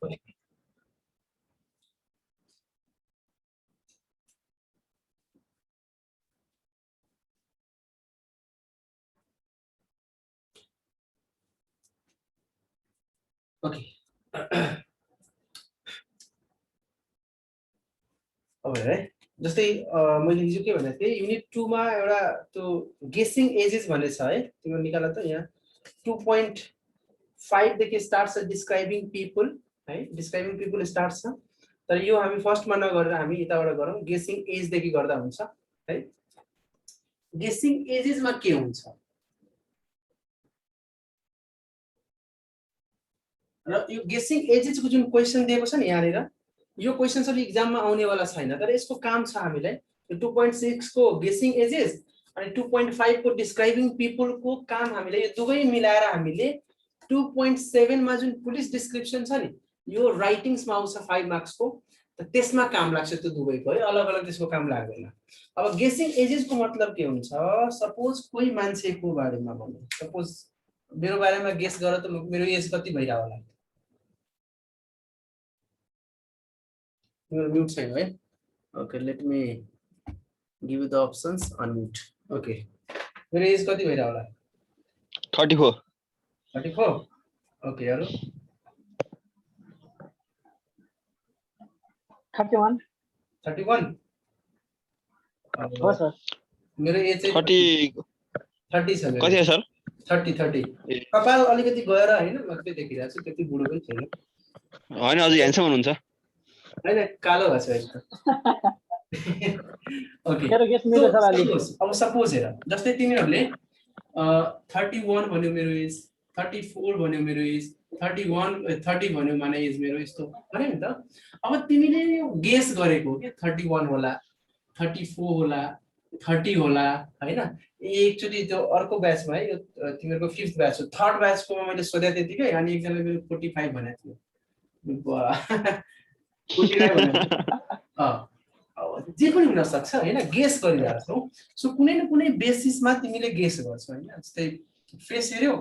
Okay अब है जस्तै मैले हिजो के भनेको थिएँ युनिट 2 मा एउटा त्यो गेसिङ एजेस भन्ने छ है तिम्रो निकाल त यहाँ 2.5 देखि स्टार्ट छ डिस्क्राइबिङ पिपल है डिस्क्राइबिङ पिपल स्टार्ट छ तर यो हामी फर्स्टमा नगरेर हामी यताबाट गरौँ गेसिङ एज देखि गर्दा हुन्छ है गेसिङ एजेस मा के हुन्छ र यो गेसिङ एजेस को जुन क्वेशन दिएको छ नि यहाँनिर यो क्वेशन चाहिँ एक्जाम मा आउने वाला छैन तर यसको काम छ हामीलाई 2.6 को गेसिङ एजेस अनि 2.5 को डिस्क्राइबिङ पिपल को काम हामीले यो दुवै मिलाएर हामीले 2.7 मा जुन पुलिस डिस्क्रिप्सन छ नि यो राइटिङ्स मा आउँछ 5 मार्क्स को त त्यसमा काम लाग्छ त्यो दुवैको है अलग अलग त्यसको काम लाग्दैन अब गेसिङ एजेस को मतलब के हुन्छ सपोज कोही मान्छेको बारेमा भन्नु सपोज मेरो बारेमा गेस गर त मेरो एज कति भइरा होला म्यूट छैन है okay let me give you the options unmute okay मेरो एज कति भइरा होला 34 ओके अरु 31 हो सर मेरो एज चाहिँ 30 छ मेरो कति सर 30 कपाल अलिकति गएर हैन म चाहिँ देखिरहेको छु त्यति बुढो पनि छैन हैन अझै ह्यान्डसम हुनुहुन्छ हैन कालो भएको छ एकदम ओके मेरो गेस मेरो सर अलि अब सपोज हेर जस्तै तिमीहरुले 31 भन्यो मेरो एज 34 भन्यो मेरो एज 30 भन्यो माने एज मेरो यस्तो भने नि त अब तिमीले यो गेस गरेको के 31 होला 34 होला 30 होला हैन एकचोटी त्यो अर्को ब्याचमा है यो तिमीहरुको 5th ब्याच हो 3rd ब्याचको मैले सोधे त्यतिकै अनि एकजनाले मेरो 45 भनेको थियो जे पनि हुन सक्छ हैन गेस गरिरहेको छौ सो कुनै न कुनै बेसिसमा तिमीले गेस गर्छौ हैन जस्तै फेस हेर्यो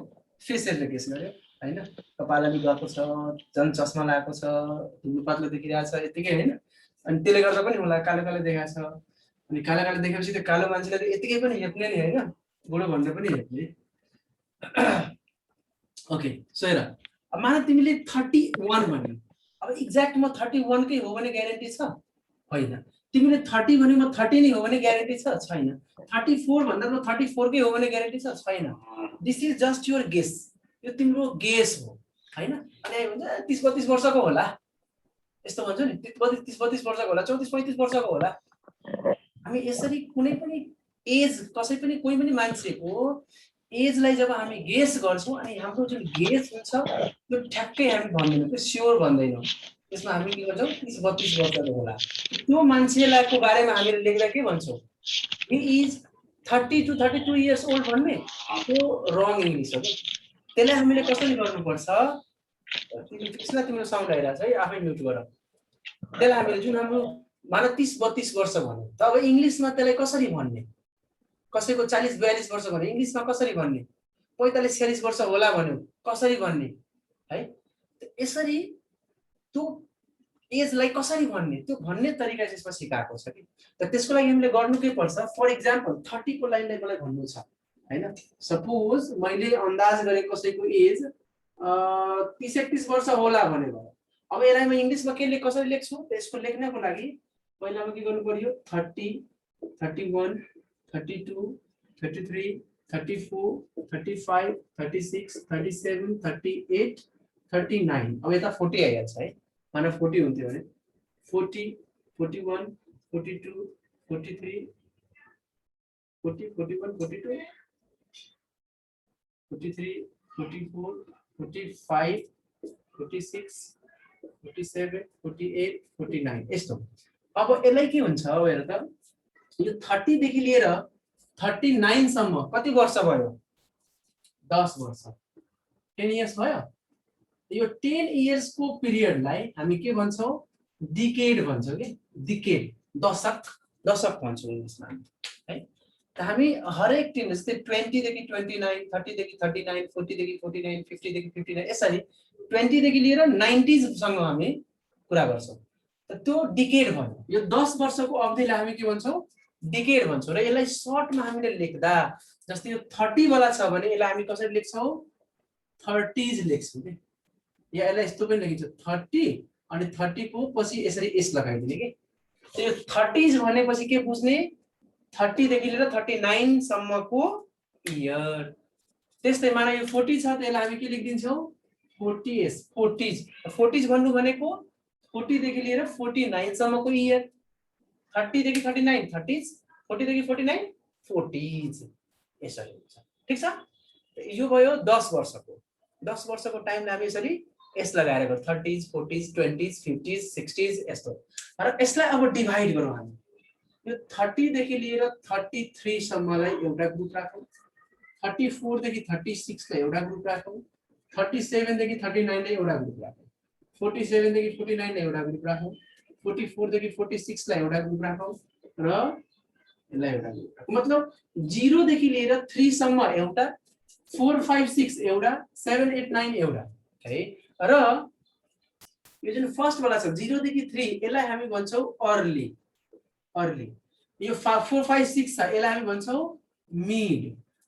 फेसहरुले गेस गर्यो हैन कपाल अलि गएको छ जन चस्मा लगाएको छ हिँड्नु पातलो देखिरहेको छ यतिकै हैन अनि त्यसले गर्दा पनि होला कालो कालो देखाएको छ अनि कालो कालो देखेपछि त्यो कालो मान्छेले त यतिकै पनि हेप्ने नि हैन बुढो भन्दा पनि हेप्ने ओके सो हेर अब माने तिमीले 31 भन्यो अब एक्ज्याक्ट म 31 कै हो भने ग्यारेन्टी छ हैन तिमीले 30 भन्यो म 30 नै हो भने ग्यारेन्टी छ छैन 34 भन्दा म 34 कै हो भने ग्यारेन्टी छ छैन this is just your guess यो तिम्रो गेस हो हैन अनि भन्छ 30-32 वर्षको होला यस्तो भन्छ नि 30-32 वर्षको होला 34-35 वर्षको होला हामी यसरी कुनै पनि एज कसै पनि कोही पनि मान्छेको एजलाई जब हामी गेस गर्छौं अनि हाम्रो जुन गेस हुन्छ त्यो ठ्याक्कै हामी भन्दैनौं त्यो स्योर भन्दैनौं त्यसमा हामी के गर्छौं 30-32 वर्षको होला त्यो मान्छेलाको बारेमा हामीले लेख्दा के भन्छौं he is 30 to 32 years old भन्ने त्यो रङ इंग्लिश हो त्यसलाई हामीले कसरी गर्नुपर्छ तिमी त्यसलाई तिम्रो साउन्ड आइराछ है आफै म्युट गर त्यसलाई हामीले जुन हाम्रो माने 30-32 वर्ष भन्यो त अब इंग्लिशमा त्यसलाई कसरी भन्ने कसैको 40-42 वर्ष भन्यो इंग्लिशमा कसरी भन्ने 45-46 वर्ष होला भन्यो कसरी भन्ने है यसरी त्यो एजलाई कसरी भन्ने त्यो भन्ने तरिका यसमा सिकाएको छ कि त त्यसको लागि हामीले गर्नु के पर्छ फर एक्जाम्पल 30 को लाइनलाई मलाई भन्नु छ हैन सपोज मैले अन्दाज गरे कसैको एज 30-31 वर्ष होला भनेको अब यसलाई म इंग्लिशमा के कसरी लेख्छु त्यसको लेख्नको लागि पहिला म के गर्नु पर्यो 30 31 32 33 34 35 36 37 38 39 अब यता 40 आइहाल्छ है माने 40 हुन्थ्यो भने 40 41 42 43 40 41 42 43 44 45 46 47 48 49 यस्तो अब यसलाई के हुन्छ अब हेर त यो 30 देखि लिएर 39 सम्म कति वर्ष भयो 10 वर्ष 10 इयर्स भयो यो 10 इयर्स को पिरियडलाई हामी के भन्छौं डिकेड भन्छौं के डिकेड दशक भन्छौं इंग्लिशमा है त हामी हरेक टिम जस्तै 20 देखि 29 30 देखि 39 40 देखि 49 50 देखि 59 यसरी 20 देखि लिएर 90s सँग हामी कुरा गर्छौं त त्यो डिकेड भयो यो 10 वर्षको अवधिलाई हामी के भन्छौं डिकेड भन्छौं र यसलाई सर्टमा हामीले लेख्दा जस्तै यो 30 वाला छ भने यसलाई हामी कसरी लेख्छौं 30s लेख्छौं के या यसलाई यस्तो पनि लेखिन्छ 30 अनि 30 को पछि यसरी एस लगाइदिने के त्यो 30s भनेपछि के बुझ्ने 30 देखि लिएर 39 सम्मको इयर त्यस्तै माने यो 40 छ त यसलाई हामी के लेखिदिन्छौं 40s भन्नु भनेको 40 देखि लिएर 49 सम्मको इयर 30 देखि 39 30s 40 देखि 49 40s यसरी हुन्छ ठीक छ यो भयो 10 वर्षको टाइमलाई हामी यसरी एस लगाएर गर्छ 30s 40s 20s 50s 60s यस्तो र यसलाई अब डिभाइड गरौँ हामी यो 30 देखि लिएर 33 सम्मलाई एउटा ग्रुप राखौं 34 देखि 36 लाई एउटा ग्रुप राखौं 37 देखि 39 लाई एउटा ग्रुप राखौं 47 देखि 49 लाई एउटा ग्रुप राखौं 44 देखि 46 लाई एउटा ग्रुप राखौं र यसलाई एउटा ग्रुप राखौं मतलब 0 देखि लिएर 3 सम्म एउटा 4 5 6 एउटा 7 8 9 एउटा है र यो जुन फर्स्ट वाला छ 0 देखि 3 यसलाई हामी भन्छौं अर्ली यो 4 5 6 छ यसलाई हामी भन्छौं मिड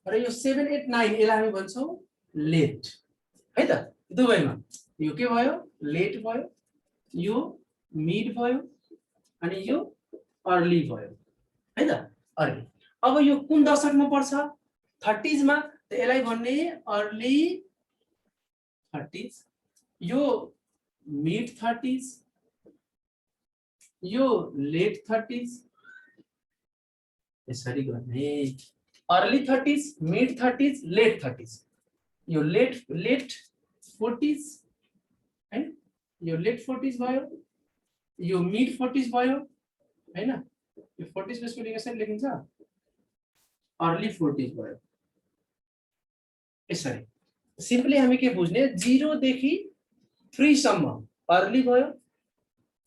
र यो 7 8 9 यसलाई हामी भन्छौं लेट है त दुवैमा यो के भयो लेट भयो यो मिड भयो अनि यो अर्ली भयो है त अर्ली अब यो कुन दशकमा पर्छ 30s मा त यसलाई भन्ने अर्ली 30s यो मिड 30s यो लेट 30s यसरी गर्ने early 30s mid 30s late 30s यो लेट 40s हैन यो लेट 40s भयो यो मिड 40s भयो हैन यो 40s को स्पेलिङ कसरी लेखिन्छ अर्ली 40s भयो यसरी सिम्पली हामी के बुझ्ने 0 देखि 3 सम्म अर्ली भयो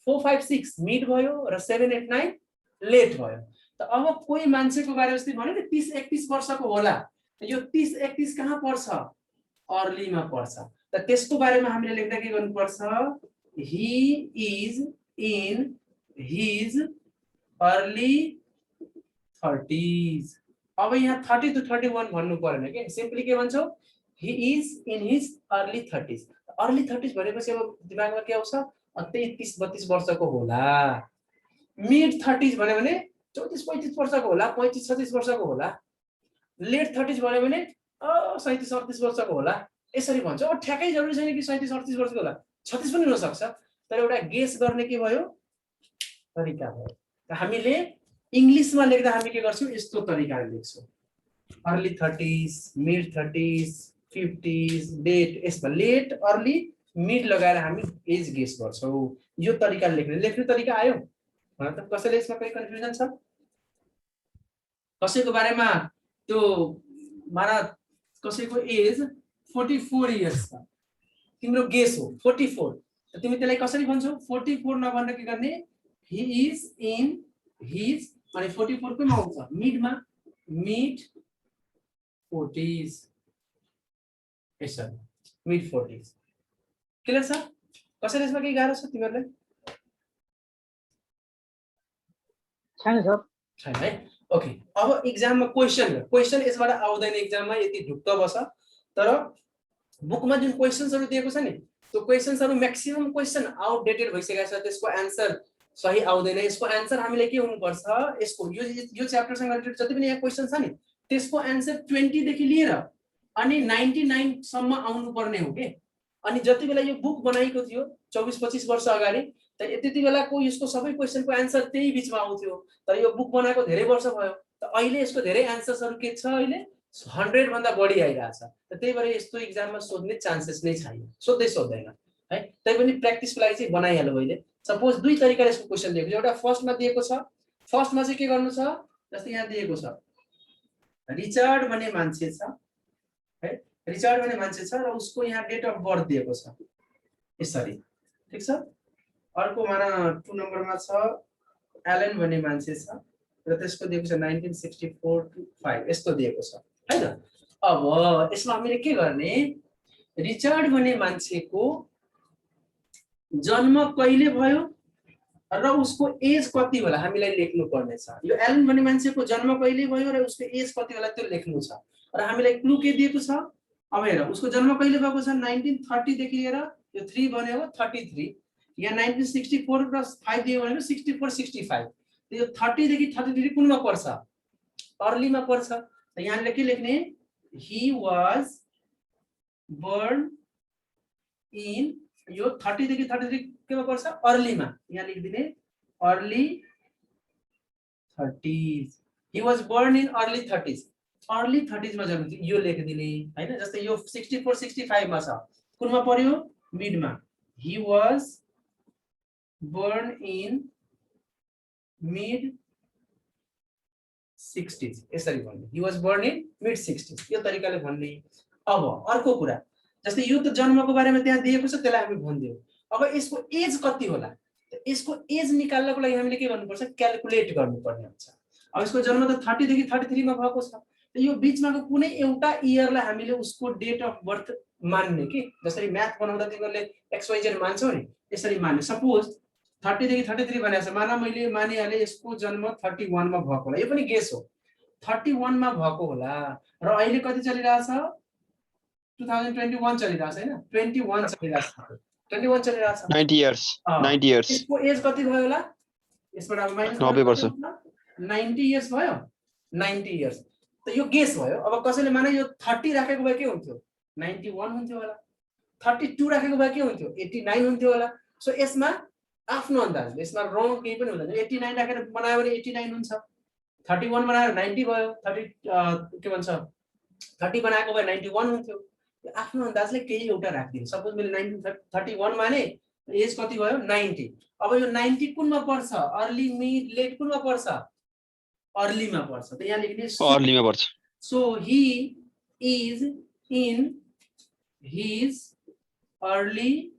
4 5 6 मिड भयो र 7 8 9 लेट भयो त अब कोही मान्छेको बारे जस्तै भन्यो नि 30 31 वर्षको होला यो 30 31 कहाँ पर्छ अर्ली मा पर्छ त त्यसको बारेमा हामीले लेख्दा के गर्नु पर्छ he is in his early 30s अब यहाँ 30 to 31 भन्नु पर्दैन के सिम्पली के भन्छौ he is in his early 30s early 30s भनेपछि अब दिमागमा के आउँछ 33 32 वर्षको होला मिड 30s भन्यो भने 34 35 वर्षको होला 35 36 वर्षको होला लेट 30s भन्यो भने 37 38 वर्षको होला यसरी भन्छ अब ठ्याक्कै जरुरी छैन कि 37 38 वर्षको होला 36 पनि हुन सक्छ तर एउटा गेस गर्ने के भयो तरिका भयो त हामीले इंग्लिशमा लेख्दा हामी के गर्छौं यस्तो तरिकाले लेख्छौं early 30s mid 30s 50s date यसमा लेट अर्ली मिड लगाएर हामी एज गेस गर्छौं यो तरिकाले लेख्ने तरिका आयो त कसैले यसमा कुनै कन्फ्युजन छ कसैको बारेमा त्यो मारा कसैको एज 44 इयर्स छ तिम्रो गेस हो 44 त तिमी त्यसलाई कसरी भन्छौ 44 नभनेर के गर्ने he is in his अनि 44 को आउँछ मिडमा मिड 40s यसरी मिड 40s क्लियर छ कसरी यसमा के गाह्रो छ तिमीहरुलाई छैन सर छैन है ओके अब एक्जाममा क्वेशन यसबाट आउँदैन एक्जाममा यति ढुक्क बस तर बुकमा जुन क्वेशन्सहरु दिएको छ नि त्यो क्वेशन्सहरु म्याक्सिमम क्वेशन आउटडेटेड भइसकेको छ त्यसको आन्सर सही आउँदैन यसको आन्सर हामीले के हुनु पर्छ यसको यो च्याप्टर सँग रिलेटेड जति पनि यहाँ क्वेशन छ नि त्यसको आन्सर 20 देखि लिएर अनि 99 सम्म आउनु पर्ने हो के अनि जति बेला यो बुक बनाएको थियो 24 25 वर्ष अगाडि त त्यति बेलाको यसको सबै क्वेशनको आन्सर त्यही बीचमा आउँथ्यो तर यो बुक बनाएको धेरै वर्ष भयो त अहिले यसको धेरै आन्सर्सहरु के छ अहिले 100 भन्दा बढी आइराछ त त्यही भएर यस्तो एक्जाममा सोध्ने चान्सेस नै छैन सोध्दैन है तै पनि प्र्याक्टिसको लागि चाहिँ बनाइहाल्नु अहिले सपोज दुई तरिकाले यसको क्वेशन दिएको छ एउटा फर्स्टमा दिएको छ फर्स्टमा चाहिँ के गर्नु छ जस्तै यहाँ दिएको छ रिचर्ड भन्ने मान्छे छ है रिचर्ड भन्ने मान्छे छ र उसको यहाँ डेट अफ बर्थ दिएको छ यसरी ठीक छ अर्को माना 2 नम्बरमा छ एलन भन्ने मान्छे छ र त्यसको दिएको छ 1964 to 5 यस्तो दिएको छ हैन अब यसमा हामीले के गर्ने रिचर्ड भन्ने मान्छेको जन्म कहिले भयो र उसको एज कति होला हामीलाई लेख्नु पर्ने छ। यो एलन भन्ने मान्छेको जन्म कहिले भयो र उसको एज कति होला त्यो लेख्नु छ र हामीलाई क्लु के दिएको छ। अब हेर उसको जन्म कहिले भएको छ 1930 देखि लिएर यो 3 भनेको 33 यहाँ 1964 प्लस 5 दियो भनेको 64 65 यो 30 देखि 33 कुनमा पर्छ अर्लीमा पर्छ। त यहाँले के लेख्ने he was born in यो 30 देखि 33 केमा पर्छ अर्लीमा यहाँ लेखिदिने early 30s he was born in early 30s early 30s मा जन्म यो लेखिदिने हैन। जस्तै यो 64 65 मा छ कुनमा पर्यो मिडमा he was born in mid 60s यसरी भन्ने he was born in mid 60s यो तरिकाले भन्ने। अब अर्को कुरा जस्तै यो त जन्मको बारेमा त्यहाँ दिएको छ त्यसलाई हामी भनिदियौ। अब यसको एज कति होला यसको एज निकाल्नको लागि हामीले के गर्नुपर्छ क्याल्कुलेट गर्नुपर्ने हुन्छ। अब यसको जन्म त 30 देखि 33 मा भएको छ त यो बीचमाको कुनै एउटा इयरलाई हामीले उसको डेट अफ बर्थ मान्ने के जसरी म्याथ बनाउँदा तिमीहरुले XYZ मान्छौ नि यसरी मान्ने। सपोज 30 देखि 33 भनेको छ माना मैले मानिहाले यसको जन्म 31 मा भएको होला यो पनि गेस हो 31 मा भएको होला र अहिले कति चलिरहेछ 2021 चलिरहेछ हैन 21 चलिरहेछ 21 चलिरहेछ 90 years 90 years यसको एज कति भयो होला यसबाट अब माइनस 90 वर्ष 90 इयर्स भयो 90 इयर्स त यो गेस भयो। अब कसैले माने यो 30 राखेको भए के हुन्थ्यो 91 हुन्थ्यो होला 32 राखेको भए के हुन्थ्यो 89 हुन्थ्यो होला। सो यसमा आफ्नो अन्दाज यसमा रङ केही पनि हुँदैन 89 राखेर बनायो भने 89 हुन्छ 31 बनाएर 90 भयो 30 के भन्छ 30 बनाएको भए 91 हुन्थ्यो। आफ्नो अन्दाजले केही एउटा राख्दिनु। सपोज मैले 1931 माने एज कति भयो 90 अब यो 90 कुनमा पर्छ अर्ली मिड लेट कुनमा पर्छ अर्लीमा पर्छ त यहाँ लेख्ने अर्लीमा पर्छ। So he is in his early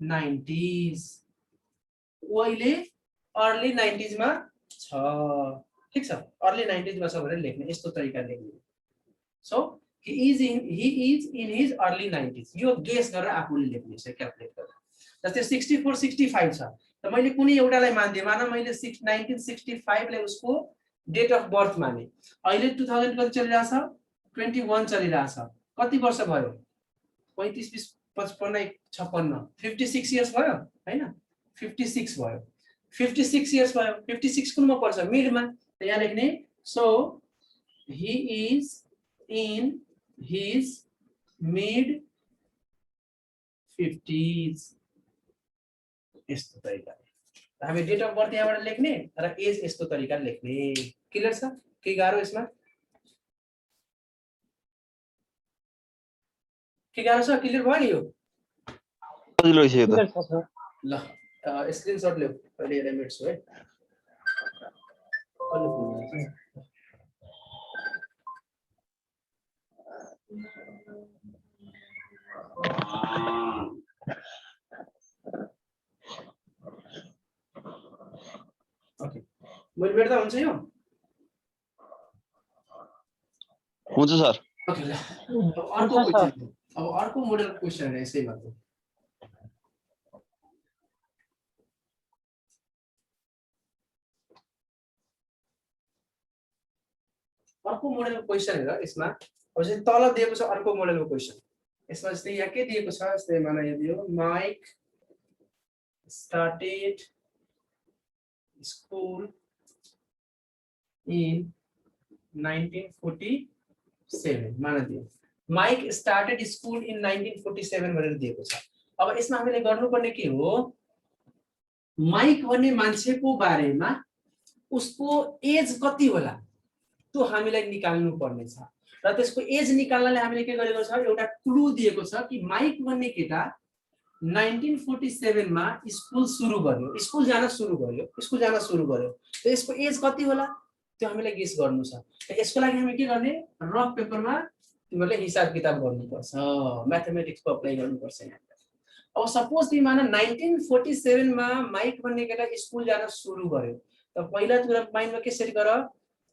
90s अहिले अर्ली 90s मा छ ठीक छ अर्ली 90s मा छ भनेर लेख्ने यस्तो तरिकाले लेख्ने। So he is in his early 90s यो गेस गरेर आफूले लेख्ने छ क्याल्कुलेट गरेर। जस्तै 64 65 छ त मैले कुनै एउटालाई मान्दिए माना मैले 1965 लाई उसको डेट अफ बर्थ माने अहिले 2000 कति चलिरहेछ 21 चलिरहेछ कति वर्ष भयो 35 20 55 56 56 इयर्स भयो हैन 56 भयो 56 इयर्स भयो 56 कुनमा पर्छ मिडमा त यहाँ लेख्ने so he is in his mid 50s यस्तो तरिकाले हामी डेट अफ बर्थ यहाँबाट लेख्ने र एज यस्तो तरिकाले लेख्ने। क्लियर छ के गाह्रो यसमा के गाह्रो छ क्लियर भयो नि यो सजिलो छ यो त क्लियर छ सर ल स्क्रिनशट ल्याऊ पहिले हेरेर मेट्छु है ओके मैले मेट्दा हुन्छ यो हुन्छ सर। ओके ल अर्को क्वेशन अब अर्को मोडल क्वेशन है यसै गर्नु अर्को मोडलको क्वेशन हेर यसमा अब चाहिँ तल दिएको छ अर्को मोडलको क्वेशन यसमा जस्तै यहाँ के दिएको छ जस्तै माना यो दियो माइक स्टार्टेड स्कुल इन 1947 माना दियो माइक स्टार्टेड स्कुल इन 1947 भनेर दिएको छ। अब यसमा हामीले गर्नुपर्ने के हो माइक भन्ने मान्छेको बारेमा उसको एज कति होला त्यो हामीलाई निकाल्नु पर्ने छ र त्यसको एज निकाल्नले हामीले के गरेको छ एउटा क्लु दिएको छ कि माइक भन्ने केटा 1947 मा स्कुल सुरु गर्यो स्कुल जान सुरु गर्यो त यसको एज कति होला त्यो हामीलाई गेस गर्नु छ। त यसको लागि हामी के गर्ने रफ पेपरमा तिमीले हिसाब किताब गर्नुपर्छ म्याथमेटिक्सको अप्लाई गर्नुपर्छ यहाँ। अब सपोज तिमी माना 1947 मा माइक भन्ने केटा स्कुल जान सुरु गर्यो त पहिला तिम्रो माइन्डमा के सेट गर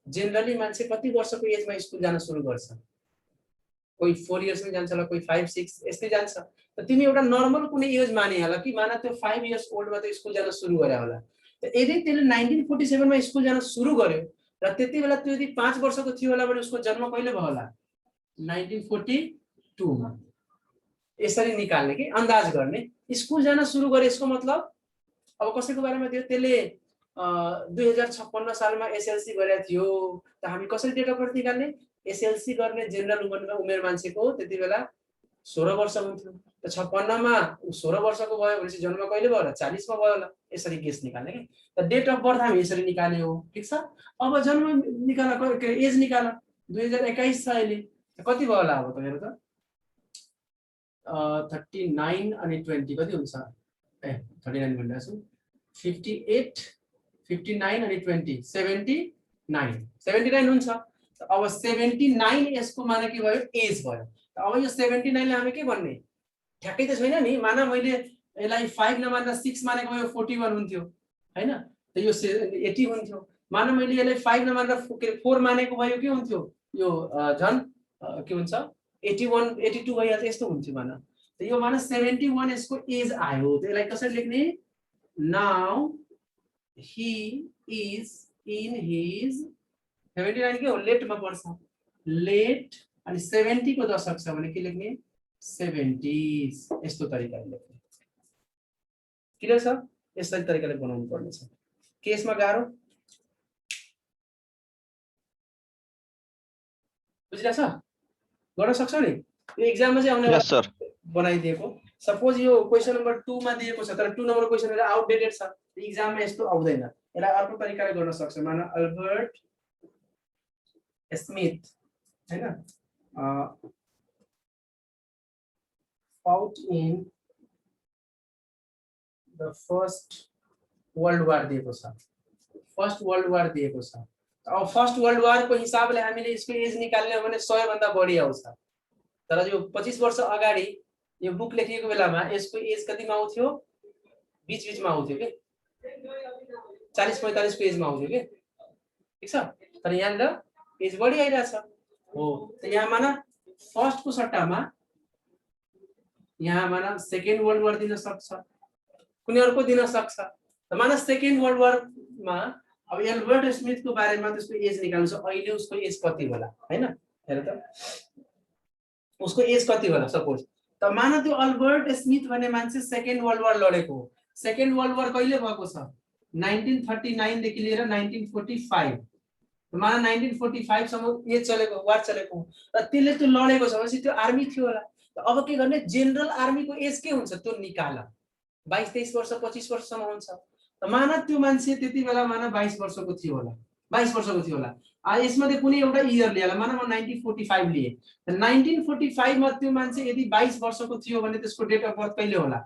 जेनरली मान्छे कति वर्षको एजमा स्कुल जान सुरु गर्छ कोही 4 इयर्स मै जान्छ होला, कोही 5 6 यस्तै जान्छ। त तिमी एउटा नर्मल कुनै एज माने होला कि माना त्यो 5 इयर्स ओल्ड मा त स्कुल जान सुरु गरे होला। त यदि त्यसले 1947 मा स्कुल जान सुरु गर्यो र त्यति बेला त्यो यदि 5 वर्षको थियो होला भने उसको जन्म कहिले भयो होला? 1942 मा। यसरी निकाल्ने कि अन्दाज गर्ने। स्कुल जान सुरु गरे यसको मतलब अब कसैको बारेमा थियो त्यसले 2056 सालमा एसएलसी गरेको थियो, त हामी कसरी डेट अफ बर्थ निकाल्ने? एसएलसी गर्ने जेनरल उमेर मान्छेको त्यति बेला 16 वर्ष हुन्थ्यो। त 56 मा 16 वर्षको भयो भनेपछि जन्म कहिले भयो होला? 40 मा भयो होला। यसरी गेस निकाल्ने के। त डेट अफ बर्थ हामी यसरी निकाल्ने हो, ठीक छ। अब जन्म निकाल, एज निकाल। 2021 छ अहिले, कति भयो होला अब त हेर त? 39 अनि 20 कति हुन्छ? 39 भन्दा छु 58 59 अनि 20 79 हुन्छ। अब 79 यसको माने के भयो? एज भयो। अब यो 79 ले हामी के भन्ने? ठ्याक्कै त छैन नि। माना मैले यसलाई 5 नमानेर 6 मानेको भए 41 हुन्थ्यो हैन? त यो 80 हुन्थ्यो। माना मैले यसलाई 5 नमानेर 4 मानेको भए यो के हुन्थ्यो? यो झन् के हुन्छ? 81 82 भइहाल्छ, यस्तो हुन्थ्यो माना। त यो माना 71 यसको एज आयो। त्यसलाई कसरी लेख्ने? Now he is in his 79 के हो? लेट मा पर्छ, लेट। अनि 70 को दशक छ भने के लेख्ने? 70s। यस्तो तरिकाले लेख्ने। क्लियर छ? यसरी तरिकाले बनाउनु पर्ने छ। केसमा गाह्रो बुझिरहेछ? गर्न सक्छौ नि? यो एक्जाममा चाहिँ आउने यस सर। बनाइदिएको। सपोज यो क्वेशन नम्बर 2 मा दिएको छ तर 2 नम्बर क्वेशन अहिले आउटडेटेड छ, एक्जाममा यस्तो आउँदैन। यसलाई अर्को तरिकाले गर्न सक्छ। माना अल्बर्ट स्मिथ हैन fought in the first world war दिएको छ। फर्स्ट वर्ल्ड वार दिएको छ। अब फर्स्ट वर्ल्ड वार को हिसाबले हामीले यसको एज निकाल्ने हो भने 100 भन्दा बढी आउँछ। तर यो 25 वर्ष अगाडि यो बुक लेखिएको बेलामा यसको एज कतिमा आउँथ्यो? बीच-बीचमा आउँथ्यो के 40-45 को एजमा आउँथ्यो के, ठीक छ। तर यहाँनिर एज बढी आइरहेछ हो। त यहाँ माना फर्स्ट को सट्टामा यहाँ माना सेकेन्ड वर्ल्ड वार दिन सक्छ, कुनै अर्को दिन सक्छ। त माना सेकेन्ड वर्ल्ड वार मा अब एल्बर्ट स्मिथ को बारेमा त्यसको एज निकाल्नु छ। अहिले उसको एज कति होला हैन? हेर त उसको एज कति होला सपोज। त माना त्यो अल्बर्ट स्मिथ भन्ने मान्छे सेकेन्ड वर्ल्ड वार लडेको हो। सेकेन्ड वर्ल्ड वार कहिले भएको छ? 1939 देखि लिएर 1945। माना 1945 सम्म एज चलेको, वार चलेको। र त्यसले त्यो लडेको छ भनेपछि त्यो आर्मी थियो होला। त अब के गर्ने? जेनरल आर्मी को एज के हुन्छ त्यो निकाल। 22-23 वर्ष 25 वर्षसम्म हुन्छ। त माना त्यो मान्छे त्यति बेला माना 22 वर्षको थियो होला, 22 वर्षको थियो होला। यसमध्ये कुनै एउटा इयर लिएर माना म 1945 लिए। त 1945 मा त्यो मान्छे यदि 22 वर्षको थियो भने त्यसको डेट अफ बर्थ कहिले होला?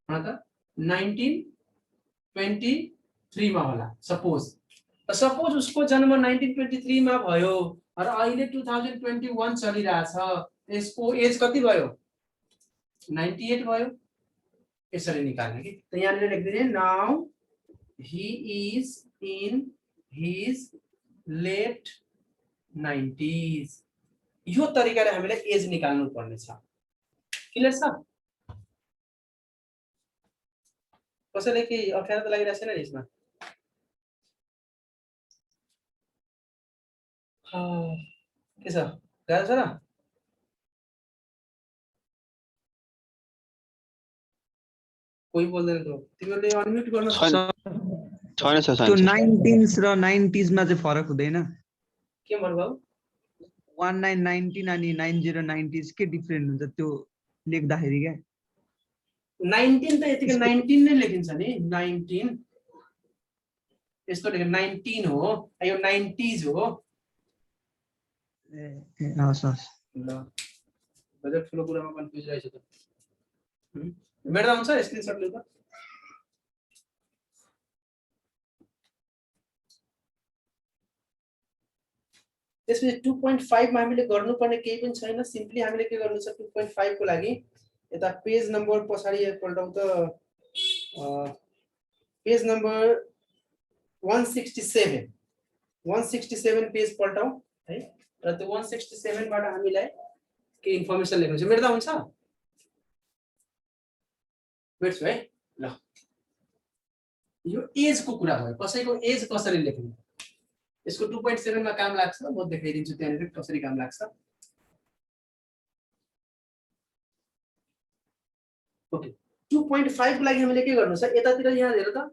ह त 1923 मा होला सपोज। त सपोज उसको जन्म 1923 मा भयो र अहिले 2021 चलिरहेछ। यसको एज कति भयो? 98 भयो। यसरी निकाल्ने कि। त यहाँनिर लेख्दिने now he is in his late 90s। यो तरिकाले हामीले एज निकाल्नु पर्ने छ। क्लियर छ? कसैले के अप्ठ्यारो त लागिरहेछ छैन यसमा? के छ? गाह्रो छ र? कोही बोल्दैन त तिमीले अनम्युट गर्न छैन छैन सर, त्यो छैन। 19s र 90s मा चाहिँ फरक हुँदैन? के भन्नुभयो? 1919 अनि 9090s के डिफरेन्ट हुन्छ त्यो लेख्दाखेरि क्या? 19 त यतिकै 19 नै लेखिन्छ नि। 19 यस्तो लेख्छ 19 हो, यो 90s हो। ए हस् हस्। ल बजेट ठुलो कुरामा कन्फ्युज रहेछ त। मेरा हुन्छ स्क्रिनशट लिऊ त। त्यसपछि 2.5 मा हामीले गर्नुपर्ने केही पनि छैन। सिम्पली हामीले के गर्नु छ 2.5 को लागि यता पेज नम्बर पछाडी पल्टाउ त। पेज नम्बर 167 पेज पल्टाउ है। र त्यो 167 बाट हामीलाई के इन्फर्मेसन लेख्नु छ मेट्दा हुन्छ मेट्छु है ल यो एज को कुरा भयो कसैको एज कसरी लेख्ने यसको 2.7 मा काम लाग्छ म देखाइदिन्छु त्यहाँनिर कसरी काम लाग्छ ओके 2.5 को लागि हामीले के गर्नु छ यतातिर यहाँ हेर त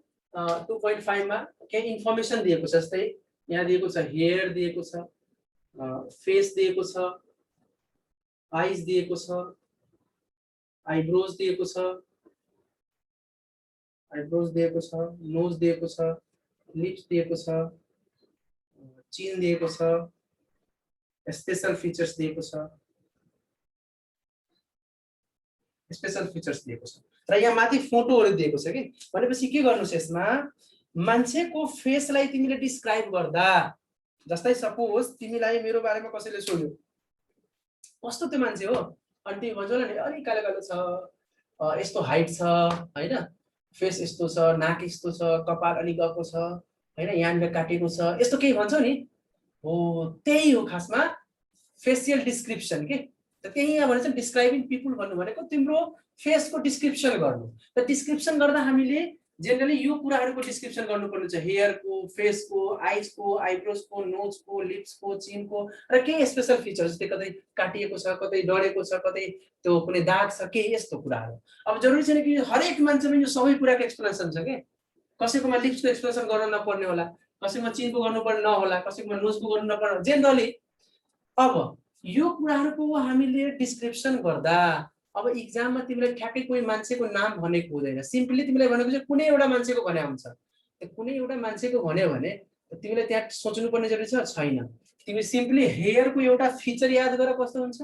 2.5 मा के इन्फर्मेसन दिएको छ जस्तै यहाँ दिएको छ हेयर दिएको छ फेस दिएको छ आइज दिएको छ आइब्रोज दिएको छ आइब्रोज दिएको छ नोज दिएको छ लिप्स दिएको छ चिन दिएको छ स्पेशल फिचर्स दिएको छ स्पेशल फिचर्स दिएको छ र यहाँ माथि फोटोहरु दिएको छ के भनेपछि के गर्नु छ यसमा मान्छेको फेसलाई तिमीले डिस्क्राइब गर्दा जस्तै सपोज तिमीलाई मेरो बारेमा कसैले सोध्यो कस्तो त्यो मान्छे हो अनि तिमी भन्छौ नि अलि कालो कालो छ यस्तो हाइट छ हैन फेस यस्तो छ नाक यस्तो छ कपाल अलि गएको छ हैन यहाँनिर काटेको छ यस्तो केही भन्छौ नि हो त्यही हो खासमा फेसियल डिस्क्रिप्सन के त त्यही यहाँ भने चाहिँ डिस्क्राइबिङ पिपल भन्नु भनेको तिम्रो फेसको डिस्क्रिप्सन गर्नु त डिस्क्रिप्सन गर्दा हामीले जेनरली यो कुराहरुको डिस्क्रिप्सन गर्नुपर्ने छ हेयरको फेसको आइजको आइब्रोजको नोजको लिप्सको चिनको र केही स्पेशल फिचर्स जस्तै कतै काटिएको छ कतै डढेको छ कतै त्यो कुनै दाग छ के यस्तो कुराहरु अब जरुरी छैन कि हरेक मान्छेमा यो सबै कुराको एक्सप्लेनेसन छ के कसैकोमा लिप्सको एक्सप्लेनेसन गर्न नपर्ने होला कसैमा चिनको गर्नुपर्ने नहोला कसैकोमा नोजको गर्नु नपर्ने जेनरली अब यो कुराहरुको हामीले डिस्क्रिप्सन गर्दा अब एक्जाममा तिमीले ठ्याक्कै कोही मान्छेको नाम भनेको हुँदैन सिम्पली तिमीले भनेको चाहिँ कुनै एउटा मान्छेको भने हुन्छ त्यो कुनै एउटा मान्छेको भन्यो भने तिमीले त्यहाँ सोच्नु पर्ने जरुरी छ छैन तिमी सिम्पली हेयरको एउटा फिचर याद गर कस्तो हुन्छ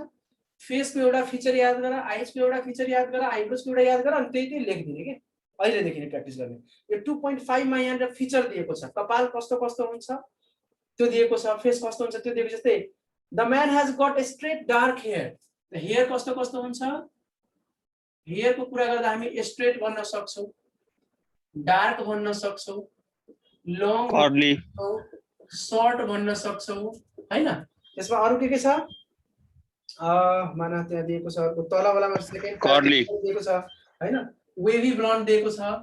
फेसको एउटा फिचर याद गर आइजको एउटा फिचर याद गर आइब्रोजको एउटा याद गर अनि त्यही लेखिदिने के अहिलेदेखि नै प्र्याक्टिस गर्ने यो 2.5 मा यहाँ फिचर दिएको छ कपाल कस्तो कस्तो हुन्छ त्यो दिएको छ फेस कस्तो हुन्छ त्यो दिएको जस्तै the man has got a straight dark hair hair कस्तो कस्तो हुन्छ हेयर को कुरा गर्दा हामी स्ट्रेट भन्न सक्छौं डार्क भन्न सक्छौं लङ कर्ली सर्ट भन्न सक्छौं हैन त्यसमा अरु के छ माना त्यहाँ दिएको छ अर्को तलवालामा सेकेन्ड कर्ली दिएको छ हैन वेभी ब्लोन्ड दिएको छ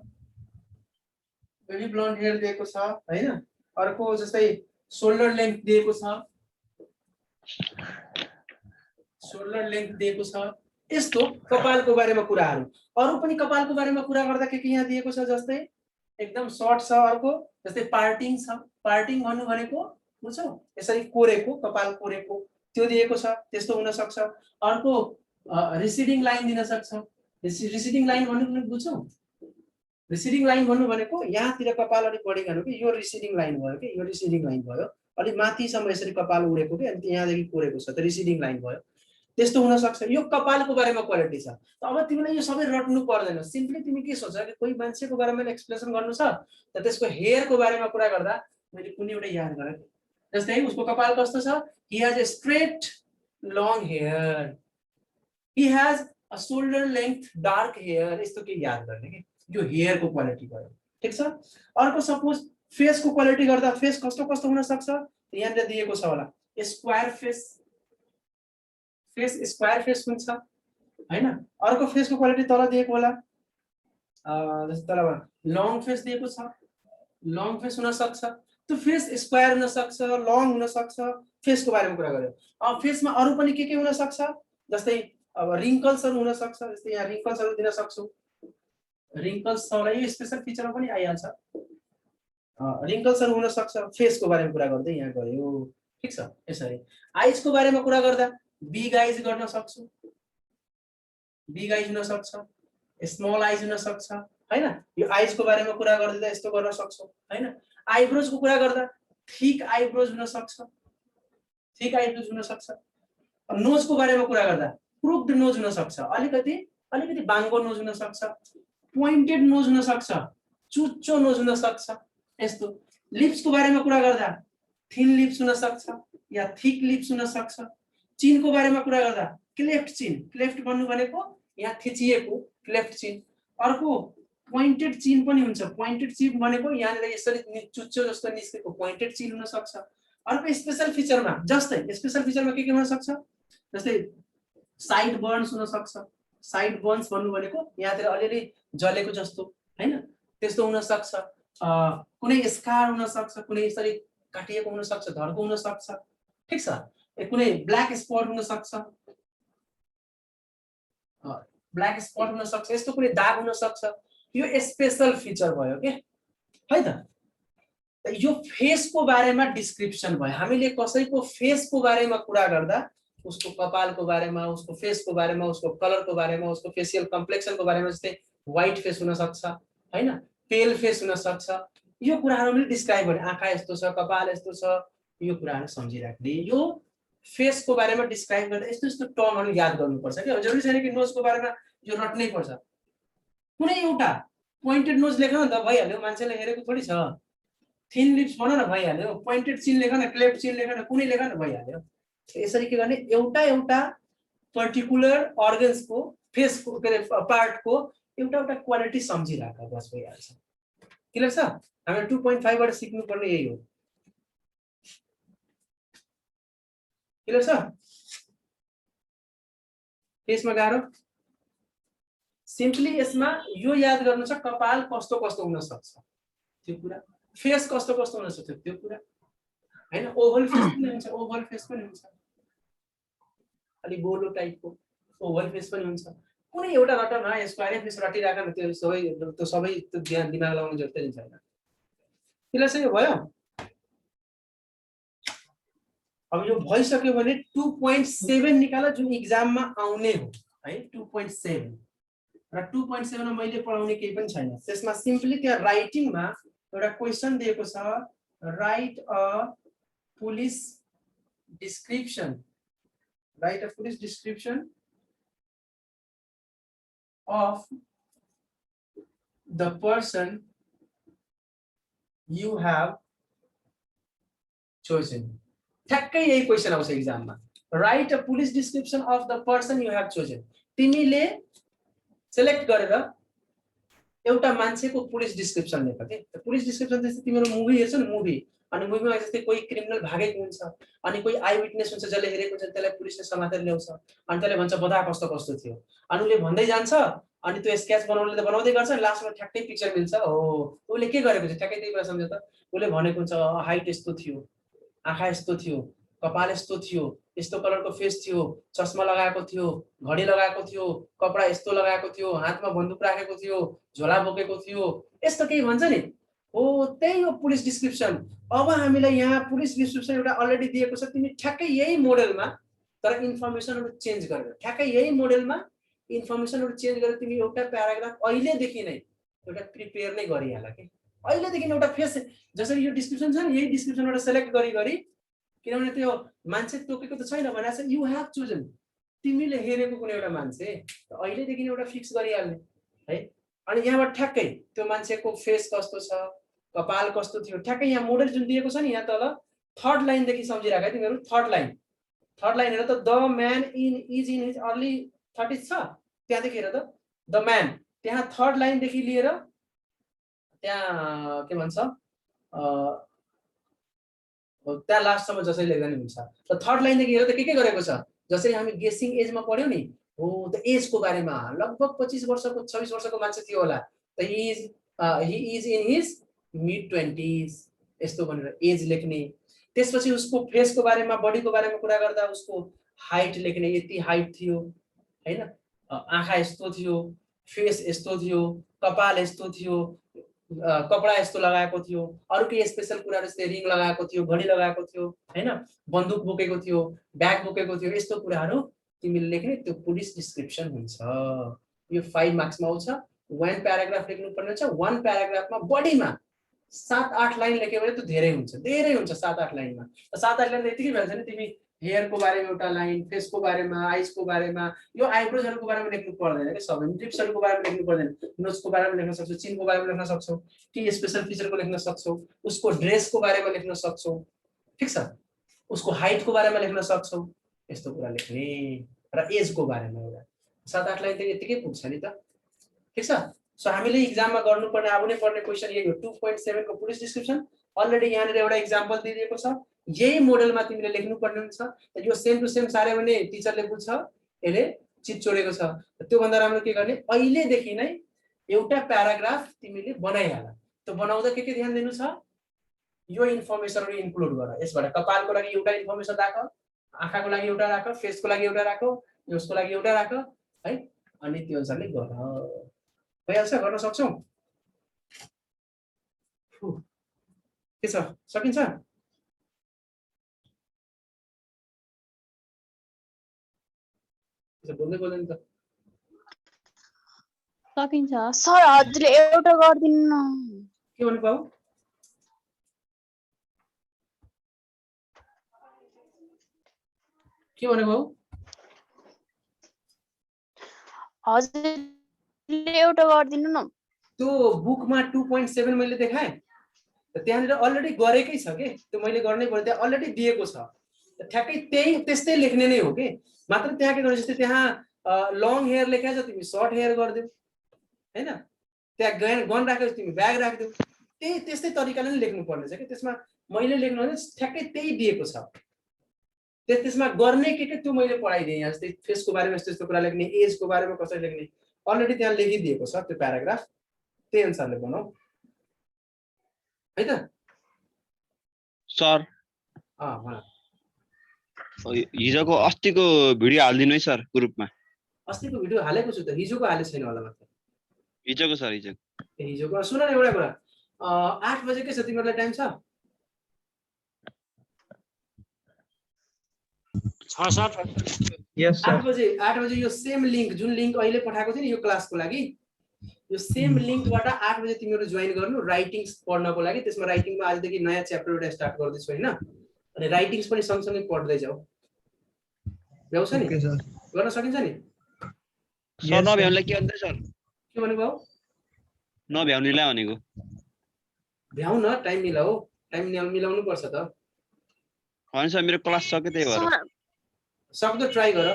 वेभी ब्लोन्ड हेयर दिएको छ हैन अर्को जस्तै शोल्डर लेन्थ दिएको छ शोल्डर लेन्थ दिएको छ यस्तो कपालको बारेमा कुराहरु अरु पनि कपालको बारेमा कुरा गर्दा के यहाँ दिएको छ जस्तै एकदम सर्ट छ अर्को जस्तै पार्टिङ छ पार्टिङ भन्नु भनेको बुझ्छौ यसरी कोरेको कपाल कोरेको त्यो दिएको छ त्यस्तो हुन सक्छ अर्को रिसिडिङ लाइन दिन सक्छ रिसिडिङ लाइन भन्नु बुझ्छौ रिसिडिङ लाइन भन्नु भनेको यहाँतिर कपाल अलि बढी गर्नु के यो रिसिडिङ लाइन भयो के यो रिसिडिङ लाइन भयो अलि माथिसम्म यसरी कपाल उडेको के अनि यहाँदेखि कोरेको छ त रिसिडिङ लाइन भयो त्यस्तो हुन सक्छ यो कपालको बारेमा क्वालिटी छ अब तिमीलाई यो सबै रट्नु पर्दैन सिम्पली तिमी के सोच कि कोही मान्छेको बारेमा एक्सप्लेनेसन गर्नु छ त त्यसको हेयरको बारेमा कुरा गर्दा मैले कुनै एउटा याद गरे जस्तै उसको कपाल कस्तो छ he has a straight long hair he has a shoulder length dark hair यस्तो के याद गर्ने के यो हेयरको क्वालिटी भयो ठीक छ अर्को सपोज फेसको क्वालिटी गर्दा फेस कस्तो कस्तो हुन सक्छ यहाँ दिएको छ होला स्क्वायर फेस स्क्वायर फेस हुन्छ हैन अर्को फेसको क्वालिटी तल दिएको होला जस्तै तलमा लङ फेस दिएको छ लङ फेस हुन सक्छ त्यो फेस स्क्वायर हुन सक्छ लङ हुन सक्छ फेसको बारेमा कुरा गर्यो अब फेसमा अरु पनि के हुन सक्छ जस्तै अब रिंकल्सहरु हुन सक्छ जस्तै यहाँ रिंकल्सहरु दिन सक्छौ रिंकल्स छ यो स्पेशल फिचरमा पनि आइहाल्छ रिंकल्सहरु हुन सक्छ फेसको बारेमा कुरा गर्दै यहाँ गयो ठीक छ यसरी आइजको बारेमा कुरा गर्दा बिग आइज गर्न सक्छौ बिग आइज हुन सक्छ स्मल आइज हुन सक्छ हैन यो आइजको बारेमा कुरा गर्दा यस्तो गर्न सक्छौ हैन आइब्रोजको कुरा गर्दा थिक आइब्रोज हुन सक्छ थिक आइब्रोज हुन सक्छ नोजको बारेमा कुरा गर्दा क्रुक्ड नोज हुन सक्छ अलिकति बाङ्गो नोज हुन सक्छ पोइन्टेड नोज हुन सक्छ चुच्चो नोज हुन सक्छ यस्तो लिप्सको बारेमा कुरा गर्दा थिन लिप्स हुन सक्छ या थिक लिप्स हुन सक्छ चिनको बारेमा कुरा गर्दा क्लेफ्ट चिन क्लेफ्ट भन्नु भनेको यहाँ थिचिएको क्लेफ्ट चिन अर्को पोइन्टेड चिन पनि हुन्छ पोइन्टेड चिन भनेको यहाँनिर यसरी चुच्चो जस्तो निस्केको पोइन्टेड चिन हुन सक्छ अर्को स्पेशल फिचरमा जस्तै स्पेशल फिचरमा के हुन सक्छ जस्तै साइड बर्न्स हुन सक्छ, साइड बर्न्स भन्नु भनेको यहाँतिर अलिअलि जलेको जस्तो हैन, त्यस्तो हुन सक्छ। कुनै स्कार हुन सक्छ, कुनै यसरी काटिएको हुन सक्छ, धर्को हुन सक्छ, ठीक छ। कुनै ब्ल्याक स्पट हुन सक्छ, ब्ल्याक स्पट हुन सक्छ, यस्तो कुनै दाग हुन सक्छ। यो स्पेशल फिचर भयो के है त। यो फेसको बारेमा डिस्क्रिप्सन भयो। हामीले कसैको फेसको बारेमा कुरा गर्दा उसको कपालको बारेमा, उसको फेसको बारेमा, उसको कलरको बारेमा, उसको फेसियल कम्प्लेक्सनको बारेमा, जस्तै व्हाइट फेस हुन सक्छ हैन, पेल फेस हुन सक्छ, यो कुराहरु पनि डिस्क्राइब गर्ने, आँखा यस्तो छ, कपाल यस्तो छ, यो कुराहरु सम्झिराख्ने। यो फेसको बारेमा डिस्क्राइब गर्दा यस्तो यस्तो टर्महरु याद गर्नुपर्छ के। जरुरी छैन कि नोजको बारेमा यो रट्नै पर्छ। कुनै एउटा पोइन्टेड नोज लेख न त भइहाल्यो, मान्छेले हेरेको थोडी छ। थिन लिप्स भन न भइहाल्यो, पोइन्टेड चिन लेख न, क्लेफ्ट चिन लेख न, कुनै लेख न भइहाल्यो। यसरी के गर्ने, एउटा एउटा पर्टिकुलर अर्गन्सको फेसको के अरे पार्टको एउटा एउटा क्वालिटी सम्झिराख, बस भइहाल्छ। क्लियर छ? हामीले 2.5 बाट सिक्नु पर्ने यही हो। क्लियर छ? फेसमा गाह्रो, सिम्पली यसमा यो याद गर्नु छ, कपाल कस्तो कस्तो हुन सक्छ त्यो कुरा, फेस कस्तो कस्तो हुन सक्छ त्यो कुरा हैन। ओभल फेस पनि हुन्छ, ओभल फेस पनि हुन्छ, अलि गोलो टाइपको ओभल फेस पनि हुन्छ। कुनै एउटा रट न, यसको आएर फेस रटिराख न, त्यो सबै त्यो ध्यान दिमाग लगाउनु जरुरत नै छैन। क्लियर छ? यो भयो। अब यो भइसक्यो भने 2.7 निकाल, जुन एक्जाममा आउने हो है। 2.7 र 2.7 मा मैले पढाउने केही पनि छैन। त्यसमा सिम्पली त्यहाँ राइटिङमा एउटा क्वेशन दिएको छ, right a police description, right a police description of the person you have chosen. ठ्याक्कै यही क्वेशन आउँछ एक्जाममा, write a police description of the person you have chosen. तिमीले सेलेक्ट गरेर एउटा मान्छेको पुलिस डिस्क्रिप्सन लेख के। पुलिस डिस्क्रिप्सन जस्तै तिमीहरु मुभी हेर्छ नि, मुभी, अनि मुभीमा जस्तै कोही क्रिमिनल भागेको हुन्छ, अनि कोही आई विटनेस हुन्छ जसले हेरेको हुन्छ, त्यसलाई पुलिसले समातेर ल्याउँछ, अनि त्यसले भन्छ बता कस्तो कस्तो थियो, अनि उसले भन्दै जान्छ, अनि त्यो स्केच बनाउनले त बनाउँदै गर्छ, लास्टमा ठ्याक्कै पिक्चर मिल्छ। हो उसले के गरेको छ ठ्याक्कै त्यही कुरा सम्झ्यो त। उसले भनेको हुन्छ हाइट यस्तो थियो, आँखा यस्तो थियो, कपाल यस्तो थियो, यस्तो कलरको फेस थियो, चस्मा लगाएको थियो, घडी लगाएको थियो, कपडा यस्तो लगाएको थियो, हातमा बन्दुक राखेको थियो, झोला बोकेको थियो, यस्तो केही भन्छ नि। हो त्यही हो पुलिस डिस्क्रिप्सन। अब हामीलाई यहाँ पुलिस डिस्क्रिप्सन एउटा अलरेडी दिएको छ, तिमी ठ्याक्कै यही मोडलमा तर इन्फर्मेसनहरु चेन्ज गरेर, ठ्याक्कै यही मोडलमा इन्फर्मेसनहरु चेन्ज गरेर तिमी एउटा प्याराग्राफ अहिलेदेखि नै एउटा प्रिपेयर नै गरिहाल के। अहिलेदेखि एउटा फेस जसरी यो डिस्क्रिप्सन छ नि, यही डिस्क्रिप्सनबाट सेलेक्ट गरी किनभने त्यो मान्छे तोकेको त छैन भनेको छ, यु हेभ चोजन, तिमीले हेरेको कुनै एउटा मान्छे अहिलेदेखि एउटा फिक्स गरिहाल्ने है। अनि यहाँबाट ठ्याक्कै त्यो मान्छेको फेस कस्तो छ, कपाल कस्तो थियो, ठ्याक्कै यहाँ मोडल जुन दिएको छ नि यहाँ तल थर्ड लाइन देखि सम्झिराख है तिमीहरु। थर्ड लाइन हेर त, the man is in his early 30s छ, त्यहाँदेखि हेर त द म्यान, त्यहाँ थर्ड लाइन देखि लिएर त्यहाँ के भन्छ त्यहाँ लास्टसम्म जसरी लेख्दा नि हुन्छ। र थर्ड लाइन देखि हेर त के गरेको छ, जसरी हामी गेसिङ एजमा पढ्यौ नि, हो त एजको बारेमा लगभग 25 वर्षको 26 वर्षको मान्छे थियो होला, त he is in his mid 20s यस्तो भनेर एज लेख्ने। त्यसपछि उसको फेसको बारेमा, बडीको बारेमा कुरा गर्दा उसको हाइट लेख्ने, यति हाइट थियो हैन, आँखा यस्तो थियो, फेस यस्तो थियो, कपाल यस्तो थियो, कपडा यस्तो लगाएको थियो, अरु के स्पेशल कुरा जस्तै रिङ लगाएको थियो, घडी लगाएको थियो हैन, बन्दुक बोकेको थियो, ब्याग बोकेको थियो, यस्तो कुराहरु तिमीले लेख्ने, त्यो पुलिस डिस्क्रिप्सन हुन्छ। यो 5 मार्क्समा आउँछ। 1 प्याराग्राफ लेख्नु पर्ने छ। 1 प्याराग्राफमा बडीमा 7-8 लाइन लेख्यो भने त धेरै हुन्छ 7-8 लाइनमा। 7-8 लाइन यतिकै भन्छ नि, तिमी हेयरको बारेमा एउटा लाइन, फेसको बारेमा, आइजको बारेमा, यो आइब्रोजहरुको बारेमा लेख्नु पर्दैन के, सबै लिप्सहरुको बारेमा लेख्नु पर्दैन, नोजको बारेमा लेख्न सक्छौ, चिनको बारेमा लेख्न सक्छौ, के स्पेशल फिचरको लेख्न सक्छौ, उसको ड्रेसको बारेमा लेख्न सक्छौ, ठीक छ, उसको हाइटको बारेमा लेख्न सक्छौ, यस्तो कुरा लेख्ने। र एजको बारेमा एउटा 7-8 लाइन त यतिकै पुग्छ नि त, ठीक छ। सो हामीले एक्जाममा गर्नुपर्ने आउने पर्ने क्वेशन यही हो। 2.7 को पुलिस डिस्क्रिप्सन अलरेडी यहाँनिर एउटा एक्जाम्पल दिएको छ, यही मोडलमा तिमीले लेख्नु पर्ने हुन्छ। यो सेम टु सेम सारे भने टिचरले बुझ्छ, यसले चिट चोरेको छ। त्यो भन्दा राम्रो के गर्ने, अहिलेदेखि नै एउटा प्याराग्राफ तिमीले बनाइहाल। त्यो बनाउँदा के ध्यान दिनु छ, यो इन्फर्मेसनहरु इन्क्लुड गर। यसबाट कपालको लागि एउटा इन्फर्मेसन राख, आँखाको लागि एउटा राख, फेसको लागि एउटा राख, यसको लागि एउटा राख है, अनि त्यो अनुसारले गर। भइहाल्छ, गर्न सक्छौ? के छ, सकिन्छ? बोल्दै बोल्दैन त। सकिन्छ सर, हजुरले एउटा गरिदिनु न। के भन्नु पाऊ? के भने पाऊ? हजुरले एउटा गरिदिनु न। त्यो बुकमा 2.7 मैले देखाएँ, त्यहाँनिर अलरेडी गरेकै छ के, त्यो मैले गर्नै पर्यो, त्यहाँ अलरेडी दिएको छ। ठ्याक्कै त्यस्तै लेख्ने नै हो के, मात्र त्यहाँ के गर्नु, जस्तै त्यहाँ लङ हेयर लेखेको छ, तिमी सर्ट हेयर गरिदेऊ हैन, त्यहाँ गन राखेको तिमी ब्याग राखिदेऊ, त्यस्तै तरिकाले नै लेख्नु पर्ने छ कि। त्यसमा मैले लेख्नु भने ठ्याक्कै त्यही दिएको छ। त्यसमा गर्ने के त्यो मैले पढाइदिएँ। यहाँ जस्तै फेसको बारेमा यस्तो कुरा लेख्ने, एजको बारेमा कसरी लेख्ने, अलरेडी त्यहाँ लेखिदिएको छ त्यो प्याराग्राफ, त्यही अनुसारले बनाऊ है त। सर हिजोको अस्तिको भिडियो हालिदिनु है सर ग्रुपमा। अस्तिको भिडियो हालेको छु त, हिजोको हाले छैन होला मात्र। हिजोको सर, हिजोको। सुन न एउटा कुरा, 8 बजे के छ तिमीहरूलाई टाइम छ? सर यस 8 सर। बजे यो सेम लिंक, जुन लिंक अहिले पठाएको थिएँ नि यो क्लासको लागि, यो सेम लिंकबाट 8 बजे तिमीहरू जोइन गर्नु राइटिङ्स पढ्नको लागि। त्यसमा राइटिङमा आजदेखि नयाँ च्याप्टर एउटा स्टार्ट गर्दैछु हैन, अनि राइटिङ्स पनि सँगसँगै पढ्दै जाऊ। भ्याउँछ नि? Okay sir. गर्न सकिन्छ नि? सर नभ्याउनेलाई के भन्दै सर? के भन्नु भयो? नभ्याउनेलाई भनेको। भ्याउ न, टाइम मिलाऊ, टाइम मिलाउनु पर्छ त। होइन सर, मेरो क्लास सक्यो त्यही भएर। सर सक्दो ट्राई गर,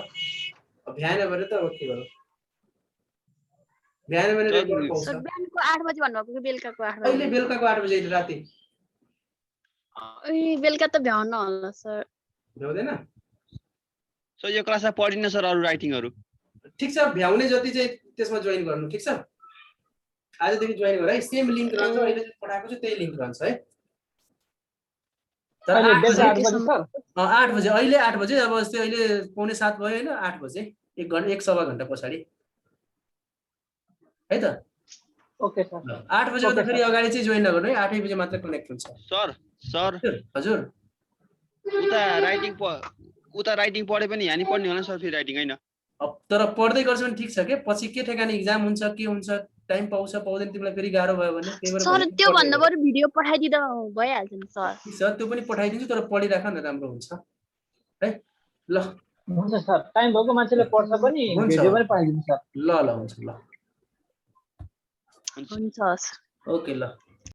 भ्याएन भने त अब के गरौँ। भ्याएन भने रेकर्ड पाउँछ। सर बिहानको 8 बजे भन्नुभएको कि बेलुकाको 8 अहिले बजे? बेलुकाको 8 बजे, अहिले राति। ए बेलुका त भ्याउन होला सर। भ्याउँदैन? सर यो क्लासमा पढिन्न सर अरू राइटिङहरू। ठिक छ, भ्याउने जति चाहिँ त्यसमा जोइन गर्नु, ठिक छ? आजदेखि जोइन गर है, सेम लिंक रहन्छ, अहिले पठाएको छु त्यही लिंक रहन्छ है। तर 8 बजे, 8 बजे सर। 8 बजे, अहिले 8 बजे, अब जस्तै अहिले 6:45 भयो हैन, 8 बजे, 1 घण्टा 1.25 घण्टा पछाडि है त। Okay sir. 8 बजे भन्दा फेरि अगाडि चाहिँ जोइन नगर्नु है, 8 बजे मात्र कनेक्ट हुन्छ। सर हजुर उता राइटिङ पढे पनि यहाँ नि पढ्ने होला सर, फेरि राइटिङ हैन। अब तर पढ्दै गर्छ भने ठिक छ के, पछि के ठेगाने एक्जाम हुन्छ, के हुन्छ, टाइम पाउँछ पाउँदैन, तिमीलाई फेरि गाह्रो भयो भने। त्यही भएर सर त्यो भन्दा बरु भिडियो पठाइदिँदा भइहाल्छ नि सर। ठिक छ, त्यो पनि पठाइदिन्छु, तर पढिराख न, राम्रो हुन्छ है। ल हुन्छ सर, टाइम भएको मान्छेले पढ्छ पनि, हुन्छ। भिडियो पनि पठाइदिनु सर। ल हुन्छ, ल हुन्छ सर। ओके, ल।